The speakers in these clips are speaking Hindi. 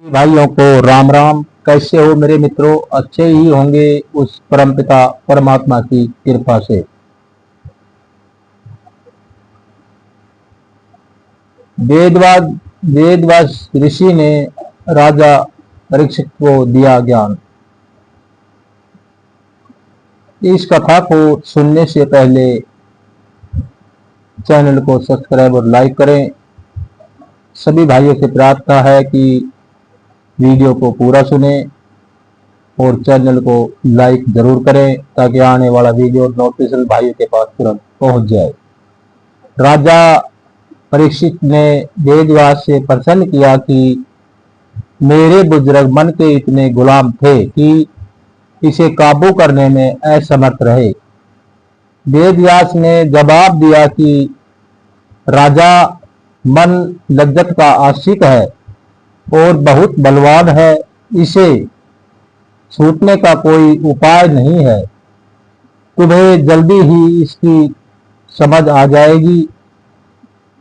भाइयों को राम राम। कैसे हो मेरे मित्रों? अच्छे ही होंगे उस परमपिता परमात्मा की कृपा से। वेदवाद वेदव्यास ऋषि ने राजा परीक्षित को दिया ज्ञान। इस कथा को सुनने से पहले चैनल को सब्सक्राइब और लाइक करें। सभी भाइयों से प्रार्थना है कि वीडियो को पूरा सुने और चैनल को लाइक जरूर करें ताकि आने वाला वीडियो नोटिफिकेशन भाइयों के पास तुरंत पहुंच जाए। राजा परीक्षित ने वेदव्यास से प्रश्न किया कि मेरे बुजुर्ग मन के इतने गुलाम थे कि इसे काबू करने में असमर्थ रहे। वेदव्यास ने जवाब दिया कि राजा मन लज्जत का आशिक है और बहुत बलवान है, इसे छूटने का कोई उपाय नहीं है। तुम्हें जल्दी ही इसकी समझ आ जाएगी।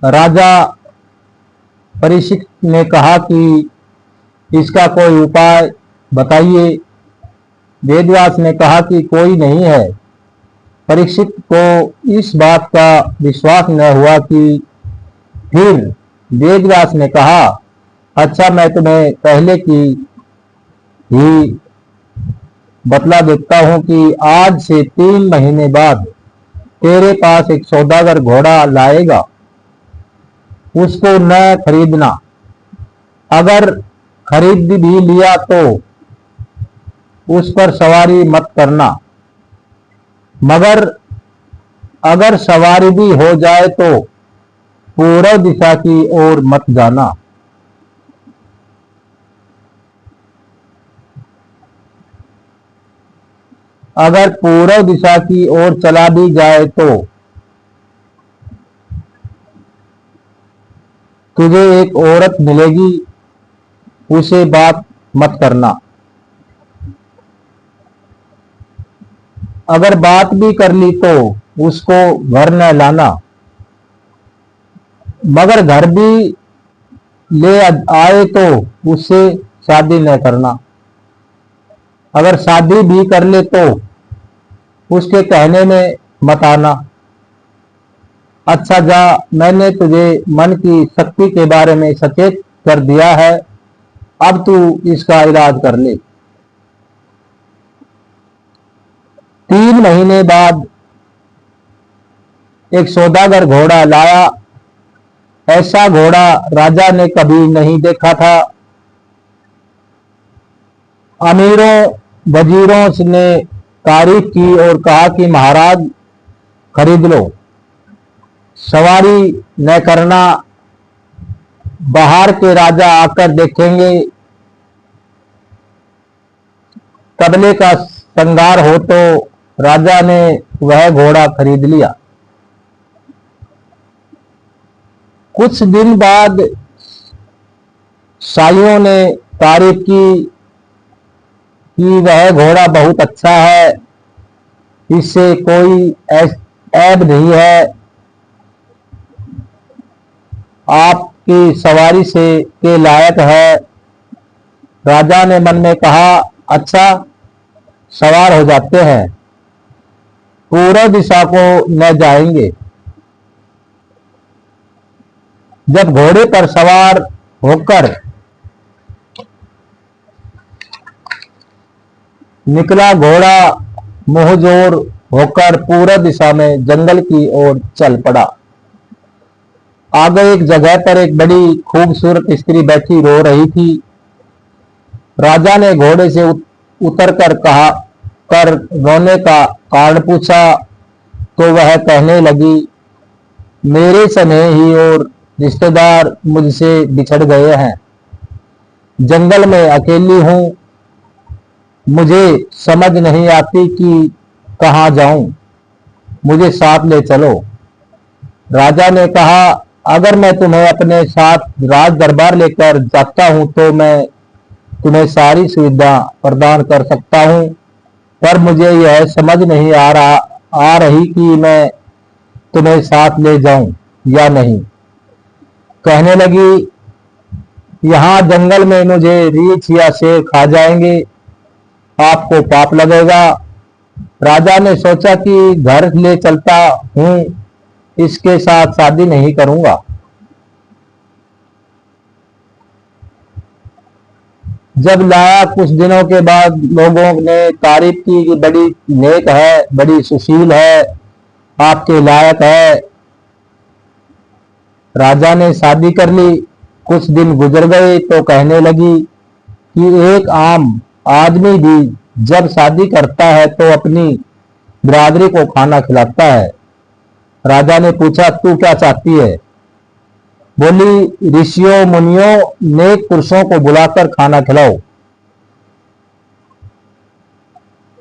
राजा परीक्षित ने कहा कि इसका कोई उपाय बताइए। वेदव्यास ने कहा कि कोई नहीं है। परीक्षित को इस बात का विश्वास न हुआ कि फिर वेदव्यास ने कहा, अच्छा मैं तुम्हें पहले की ही बतला देता हूं कि आज से 3 महीने बाद तेरे पास एक सौदागर घोड़ा लाएगा। उसको न खरीदना, अगर खरीद भी लिया तो उस पर सवारी मत करना, मगर अगर सवारी भी हो जाए तो पूर्व दिशा की ओर मत जाना। अगर पूर्व दिशा की ओर चला भी जाए तो तुझे एक औरत मिलेगी, उसे बात मत करना। अगर बात भी कर ली तो उसको घर न लाना, मगर घर भी ले आए तो उससे शादी न करना। अगर शादी भी कर ले तो उसके कहने में मत आना। अच्छा जा, मैंने तुझे मन की शक्ति के बारे में सचेत कर दिया है, अब तू इसका इलाज कर ले। 3 महीने बाद एक सौदागर घोड़ा लाया। ऐसा घोड़ा राजा ने कभी नहीं देखा था। अमीरों वजीरों ने तारीफ की और कहा कि महाराज खरीद लो, सवारी न करना, बाहर के राजा आकर देखेंगे, तबले का श्रृंगार हो। तो राजा ने वह घोड़ा खरीद लिया। कुछ दिन बाद साइयों ने तारीफ की कि वह घोड़ा बहुत अच्छा है, इससे कोई ऐब नहीं है, आपकी सवारी से के लायक है। राजा ने मन में कहा, अच्छा सवार हो जाते हैं, पूर्व दिशा को न जाएंगे। जब घोड़े पर सवार होकर निकला, घोड़ा मुंहजोर होकर पूर्व दिशा में जंगल की ओर चल पड़ा। आगे एक जगह पर एक बड़ी खूबसूरत स्त्री बैठी रो रही थी। राजा ने घोड़े से उतर कर रोने का कारण पूछा तो वह कहने लगी, मेरे स्नेही और रिश्तेदार मुझसे बिछड़ गए हैं, जंगल में अकेली हूं, मुझे समझ नहीं आती कि कहां जाऊं, मुझे साथ ले चलो। राजा ने कहा, अगर मैं तुम्हें अपने साथ राज दरबार लेकर जाता हूं तो मैं तुम्हें सारी सुविधा प्रदान कर सकता हूं, पर मुझे यह समझ नहीं आ रही कि मैं तुम्हें साथ ले जाऊं या नहीं। कहने लगी, यहाँ जंगल में मुझे रीछ या शेर खा जाएंगे, आपको पाप लगेगा। राजा ने सोचा कि घर ले चलता हूं, इसके साथ शादी नहीं करूंगा। जब लाया कुछ दिनों के बाद लोगों ने तारीफ की कि बड़ी नेक है, बड़ी सुशील है, आपके लायक है। राजा ने शादी कर ली। कुछ दिन गुजर गए तो कहने लगी कि एक आम आदमी भी जब शादी करता है तो अपनी बिरादरी को खाना खिलाता है। राजा ने पूछा, तू क्या चाहती है? बोली, ऋषियों मुनियों नेक पुरुषों को बुलाकर खाना खिलाओ।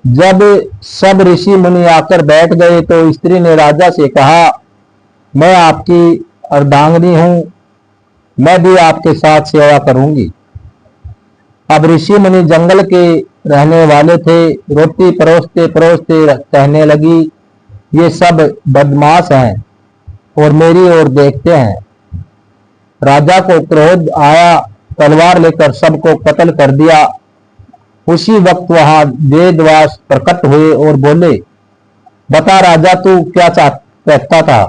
जब सब ऋषि मुनि आकर बैठ गए तो स्त्री ने राजा से कहा, मैं आपकी अर्धांगिनी हूं, मैं भी आपके साथ सेवा करूंगी। अब ऋषि मुनि जंगल के रहने वाले थे। रोटी परोसते परोसते कहने लगी, ये सब बदमाश हैं और मेरी ओर देखते हैं। राजा को क्रोध आया, तलवार लेकर सबको कत्ल कर दिया। उसी वक्त वहां वेदव्यास प्रकट हुए और बोले, बता राजा, तू क्या कहता था?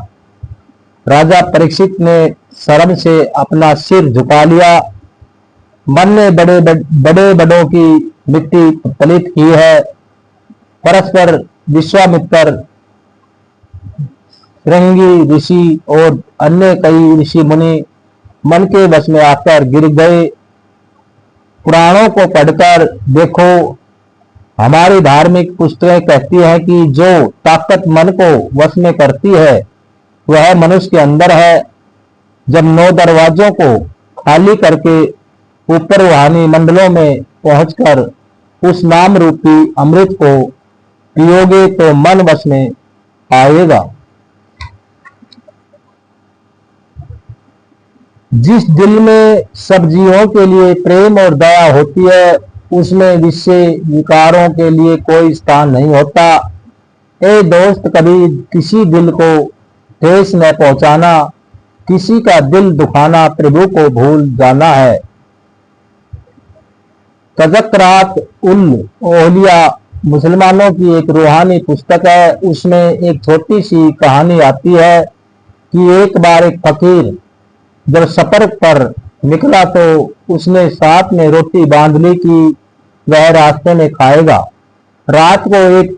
राजा परीक्षित ने शर्म से अपना सिर झुका लिया। मन ने बड़े बड़ों की मिट्टी पलित की है। परस्पर विश्वामित्र, श्रृंगी ऋषि और अन्य कई ऋषि मुनि मन के वश में आकर गिर गए। पुराणों को पढ़कर देखो, हमारी धार्मिक पुस्तकें कहती हैं कि जो ताकत मन को वश में करती है वह मनुष्य के अंदर है। जब 9 दरवाजों को खाली करके ऊपर रूहानी मंडलों में पहुंचकर उस नाम रूपी अमृत को पियोगे तो मन वश में आएगा। जिस दिल में सब जीवों के लिए प्रेम और दया होती है उसमें विषय विकारों के लिए कोई स्थान नहीं होता। ए दोस्त, कभी किसी दिल को ठेस न पहुंचाना, किसी का दिल दुखाना प्रभु को भूल जाना है। तज़किरात उल औलिया मुसलमानों की एक रूहानी पुस्तक है। उसमें एक छोटी सी कहानी आती है कि एक बार एक फकीर जब सफर पर निकला तो उसने साथ में रोटी बांध ली कि वह रास्ते में खाएगा। रात को एक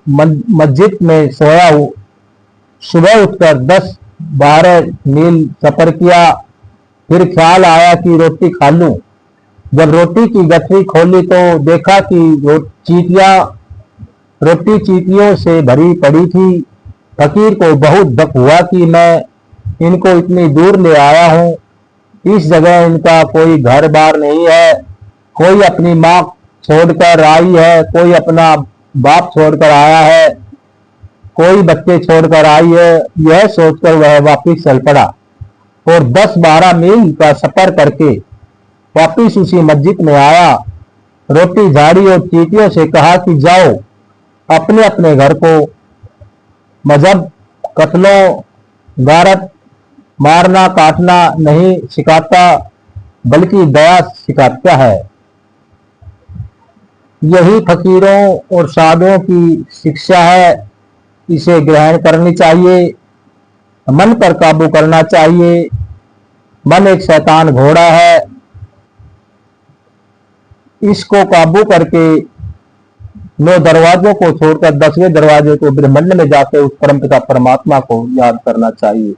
मस्जिद में सोया। सुबह उठकर 10-12 मील सफर किया, फिर ख्याल आया कि रोटी खा लूं। जब रोटी की गठरी खोली तो देखा कि रोटी चींटियों से भरी पड़ी थी। फकीर को बहुत दुख हुआ कि मैं इनको इतनी दूर ले आया हूं। इस जगह इनका कोई घर बार नहीं है। कोई अपनी माँ छोड़कर आई है, कोई अपना बाप छोड़कर आया है, कोई बच्चे छोड़कर आई है। यह सोचकर वह वापिस चल पड़ा और 10-12 मील का सफर करके वापिस उसी मस्जिद में आया। रोटी झाड़ी और चींटियों से कहा कि जाओ, अपने अपने घर को मजहब कत्लों, गारत, मारना काटना नहीं सिखाता बल्कि दया सिखाता है। यही फकीरों और साधुओं की शिक्षा है। इसे ग्रहण करनी चाहिए। मन पर काबू करना चाहिए। मन एक शैतान घोड़ा है। इसको काबू करके 9 दरवाजों को छोड़कर 10वें दरवाजे को ब्रह्मांड में जाकर उस परमपिता परमात्मा को याद करना चाहिए।